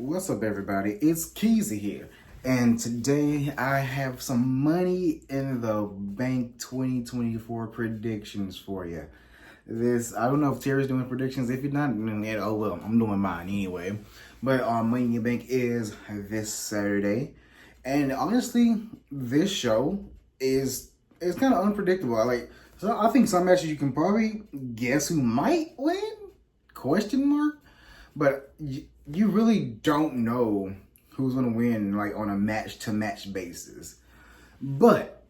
What's up, everybody? It's Keezy here, and today I have some money in the bank 2024 predictions for you. I don't know if Terry's doing predictions. If you're not, then, oh well, I'm doing mine anyway. But Money in the Bank is this Saturday, and honestly, this show is kind of unpredictable. So I think some matches you can probably guess who might win? Question mark. But you really don't know who's gonna win like on a match to match basis. But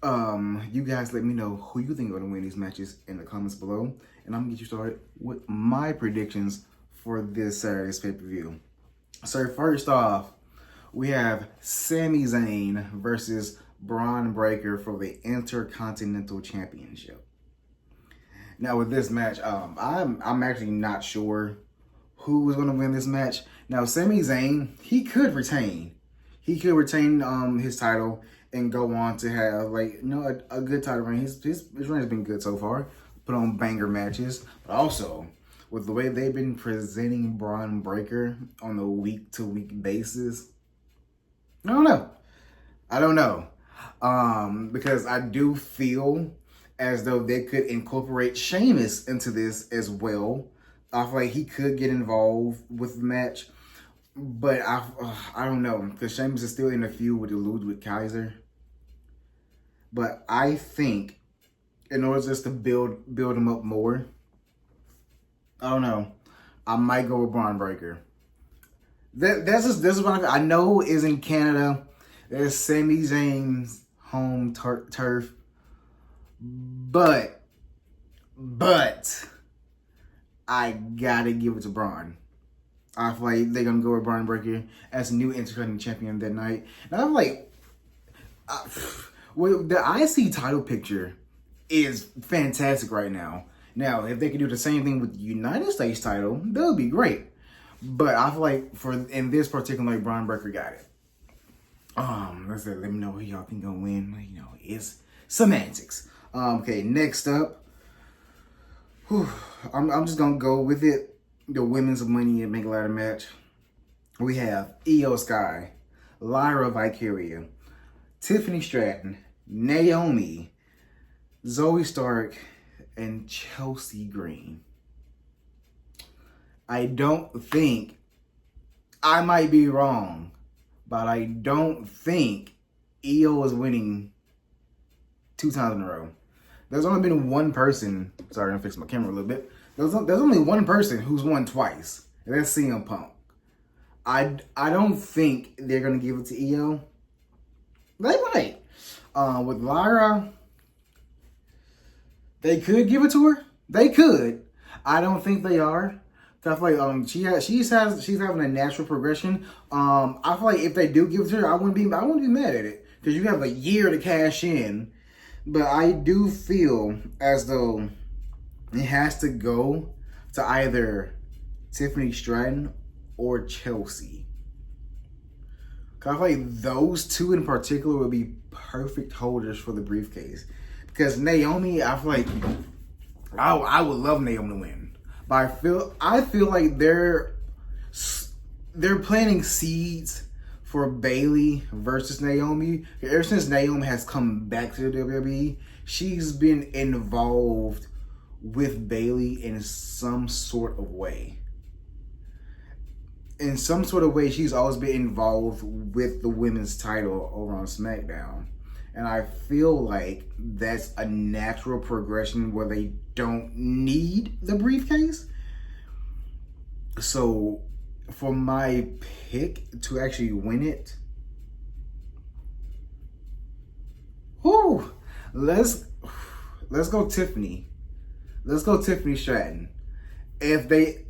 you guys let me know who you think are gonna win these matches in the comments below, and I'm gonna get you started with my predictions for this Saturday's pay-per-view. So first off, we have Sami Zayn versus Braun Breaker for the Intercontinental Championship. Now with this match, I'm actually not sure who was going to win this match. Now, Sami Zayn, he could retain. He could retain his title and go on to have a good title reign. His reign has been good so far. Put on banger matches, but also with the way they've been presenting Braun Breaker on a week to week basis, I don't know. Because I do feel as though they could incorporate Sheamus into this as well. I feel like he could get involved with the match, but I don't know, because Sheamus is still in the feud with Ludwig Kaiser. But I think in order just to build him up more, I don't know, I might go with Braun Breaker. This is what I know is in Canada. There's Sami Zayn's home turf, but I gotta give it to Braun. I feel like they're gonna go with Braun Breaker as a new Intercontinental Champion that night. And I'm like, well, the IC title picture is fantastic right now. Now, if they could do the same thing with the United States title, that would be great. But I feel like in this particular, Braun Breaker got it. Let me know who y'all think gonna win. It's semantics. Okay, next up. I'm just gonna go with it. The women's Money in Bank ladder match. We have Io Sky, Lyra Valkyria, Tiffany Stratton, Naomi, Zoe Stark, and Chelsea Green. I might be wrong, but I don't think Io is winning 2 times in a row. There's only been one person. Sorry, I'm gonna fix my camera a little bit. There's only one person who's won twice, and that's CM Punk. I don't think they're gonna give it to Io. They might. With Lyra, they could give it to her. They could. I don't think they are. I feel like she's having a natural progression. I feel like if they do give it to her, I wouldn't be mad at it, because you have a year to cash in. But I do feel as though it has to go to either Tiffany Stratton or Chelsea. Cause I feel like those two in particular would be perfect holders for the briefcase. Because Naomi, I feel like I would love Naomi to win. But I feel like they're planting seeds for Bayley versus Naomi. Ever since Naomi has come back to the WWE, she's been involved with Bayley in some sort of way. In some sort of way, she's always been involved with the women's title over on SmackDown. And I feel like that's a natural progression where they don't need the briefcase. So for my pick to actually win it, let's go Tiffany. Let's go Tiffany Stratton. If they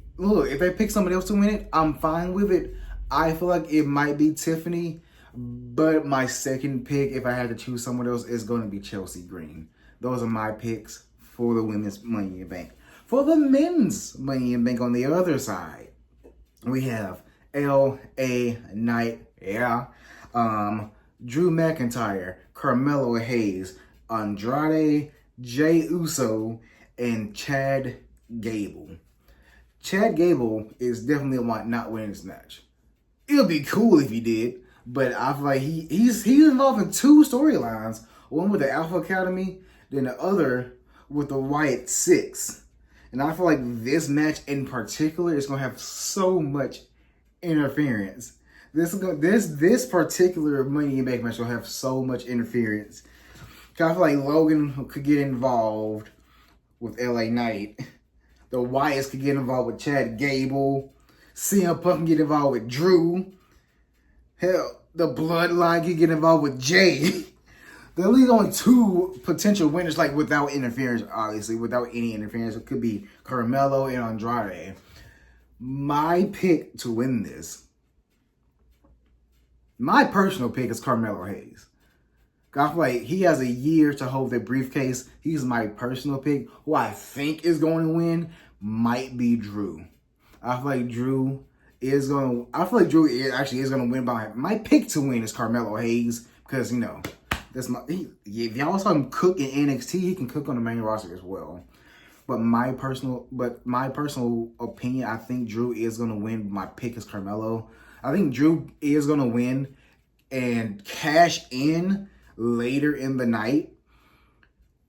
pick somebody else to win it, I'm fine with it. I feel like it might be Tiffany, but my second pick, if I had to choose someone else, is going to be Chelsea Green. Those are my picks for the women's Money in the Bank. For the men's Money in the Bank on the other side, we have L.A. Knight, Drew McIntyre, Carmelo Hayes, Andrade, Jey Uso, and Chad Gable. Chad Gable is definitely not winning this match. It would be cool if he did, but I feel like he's involved in two storylines. One with the Alpha Academy, then the other with the Wyatt Six. And I feel like this match in particular is gonna have so much interference. This particular Money in the Bank match will have so much interference. Cause I feel like Logan could get involved with LA Knight. The Wyatts could get involved with Chad Gable. CM Punk can get involved with Drew. Hell, the Bloodline can get involved with Jay. There are at least only two potential winners, like without interference, obviously, without any interference. It could be Carmelo and Andrade. My pick to win this, my personal pick is Carmelo Hayes. I feel like he has a year to hold the briefcase. He's my personal pick. Who I think is going to win might be Drew. I feel like Drew is going to. I feel like Drew actually is going to win. By my pick to win is Carmelo Hayes because that's my. If y'all saw him cook in NXT, he can cook on the main roster as well. But my personal opinion, I think Drew is going to win. My pick is Carmelo. I think Drew is going to win and cash in later in the night.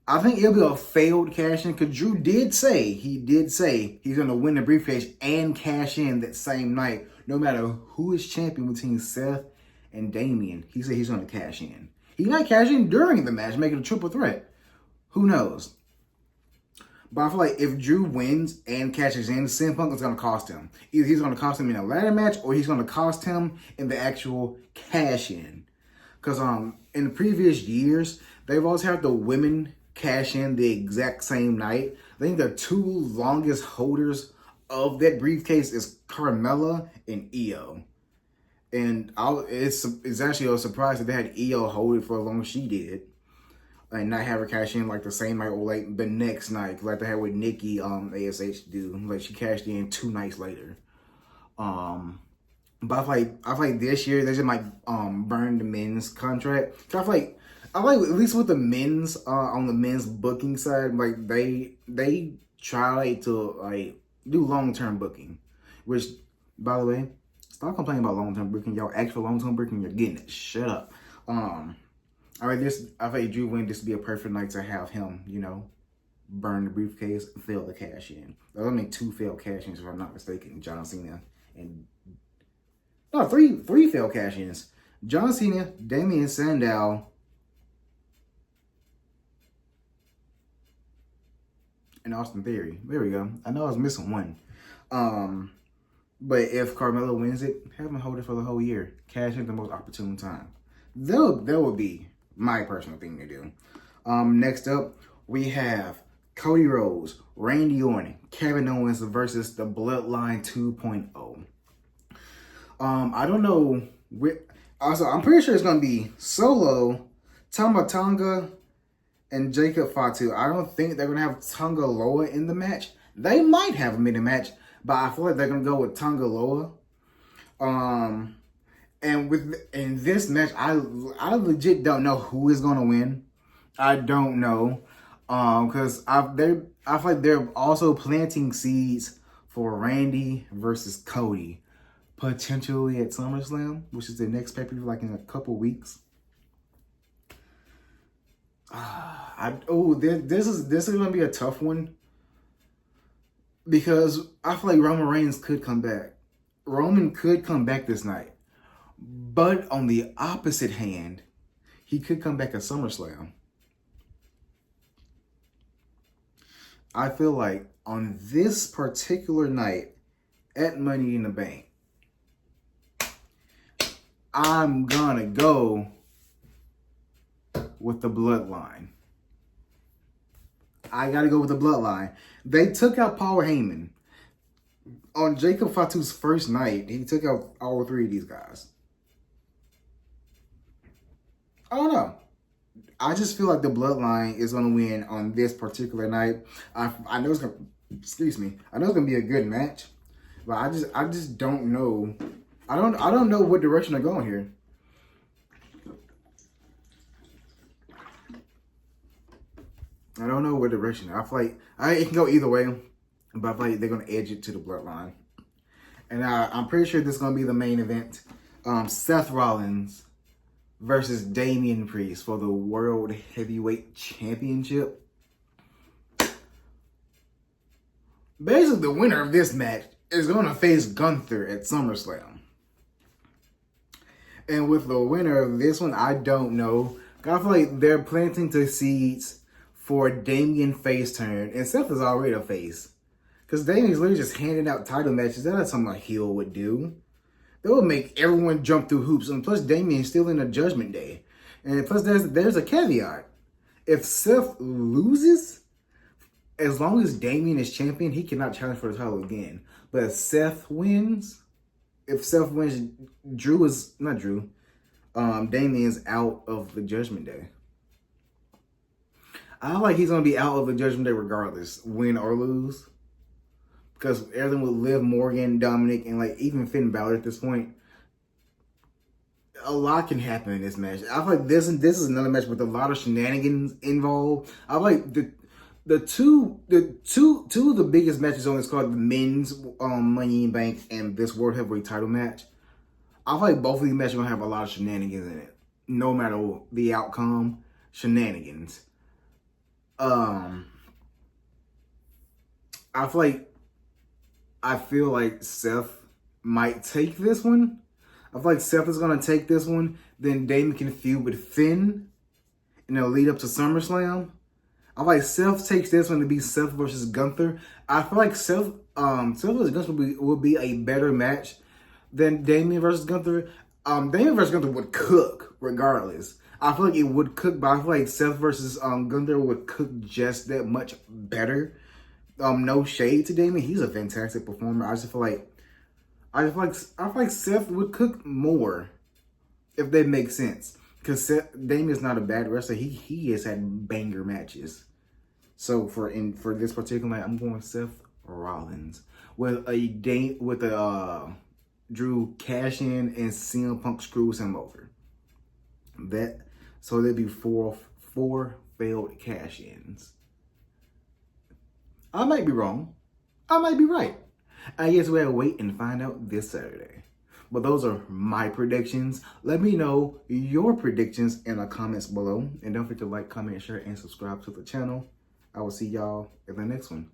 I think it'll be a failed cash in because Drew did say he's going to win the briefcase and cash in that same night, no matter who is champion between Seth and Damian. He said he's going to cash in. He might cash in during the match, making a triple threat. Who knows? But I feel like if Drew wins and cashes in, CM Punk is going to cost him. Either he's going to cost him in a ladder match or he's going to cost him in the actual cash in. Because in the previous years, they've always had the women cash in the exact same night. I think the two longest holders of that briefcase is Carmella and Io. And it's actually a surprise that they had Io hold it for as long as she did. And not have her cash in like the same night or like the next night. Like they had with Nikki ASH do. Like she cashed in 2 nights later. But I feel like this year they just might burn the men's contract. I feel like at least with the men's on the men's booking side, like they try to like do long-term booking. Which, by the way, stop complaining about long-term booking. Y'all ask for long-term booking, you're getting it. Shut up. I feel like Drew win. This would be a perfect night to have him, burn the briefcase, fail the cash in. There's only 2 failed cash ins, if I'm not mistaken. John Cena and no, 3 failed cash ins. John Cena, Damien Sandow, and Austin Theory. There we go. I know I was missing one. But if Carmelo wins it, have him hold it for the whole year. Cash in at the most opportune time. That would be my personal thing to do. Next up, we have Cody Rhodes, Randy Orton, Kevin Owens versus the Bloodline 2.0. I don't know. Also, I'm pretty sure it's going to be Solo, Tama Tonga, and Jacob Fatu. I don't think they're going to have Tonga Loa in the match. They might have him in the match, but I feel like they're going to go with Tonga Loa. And in this match, I legit don't know who is going to win. I don't know. Because I feel like they're also planting seeds for Randy versus Cody. Potentially at SummerSlam, which is the next pay-per-view, like in a couple weeks. This is gonna be a tough one because I feel like Roman Reigns could come back. Roman could come back this night, but on the opposite hand, he could come back at SummerSlam. I feel like on this particular night at Money in the Bank, I'm gonna go with the Bloodline. I gotta go with the Bloodline. They took out Paul Heyman. On Jacob Fatu's first night, he took out all 3 of these guys. I don't know. I just feel like the Bloodline is gonna win on this particular night. I know it's gonna, excuse me. I know it's gonna be a good match, but I just don't know. I don't know what direction they're going here. I don't know what direction. I feel like it can go either way. but I feel like they're gonna edge it to the Bloodline. And I'm pretty sure this is gonna be the main event. Seth Rollins versus Damian Priest for the World Heavyweight Championship. Basically, the winner of this match is going to face Gunther at SummerSlam. And with the winner of this one, I don't know. I feel like they're planting the seeds for Damian face turn. And Seth is already a face. Because Damian's literally just handing out title matches. That's something a heel would do. That would make everyone jump through hoops. And plus, Damian's still in the Judgment Day. And plus, there's a caveat. If Seth loses, as long as Damian is champion, he cannot challenge for the title again. But if Seth wins, Damian's out of the Judgment Day. I feel like he's going to be out of the Judgment Day regardless, win or lose. Because everything with Liv Morgan, Dominic, and like even Finn Balor at this point, a lot can happen in this match. I feel like this is another match with a lot of shenanigans involved. I feel like the two of the biggest matches on this card, the men's Money in Bank and this World Heavyweight title match. I feel like both of these matches are gonna have a lot of shenanigans in it. No matter the outcome, shenanigans. I feel like Seth might take this one. I feel like Seth is gonna take this one. Then Damian can feud with Finn, and it'll lead up to SummerSlam. I feel like Seth takes this one to be Seth versus Gunther. I feel like Seth versus Gunther will be a better match than Damian versus Gunther. Damian versus Gunther would cook regardless. I feel like it would cook, but I feel like Seth versus Gunther would cook just that much better. No shade to Damian. He's a fantastic performer. I feel like Seth would cook more if they make sense. Because Damian's not a bad wrestler. He has had banger matches. So for this particular night, I'm going Seth Rollins with Drew cash in and CM Punk screws him over. So there'd be four failed cash ins. I might be wrong. I might be right. I guess we'll wait and find out this Saturday. But those are my predictions. Let me know your predictions in the comments below. And don't forget to like, comment, share, and subscribe to the channel. I will see y'all in the next one.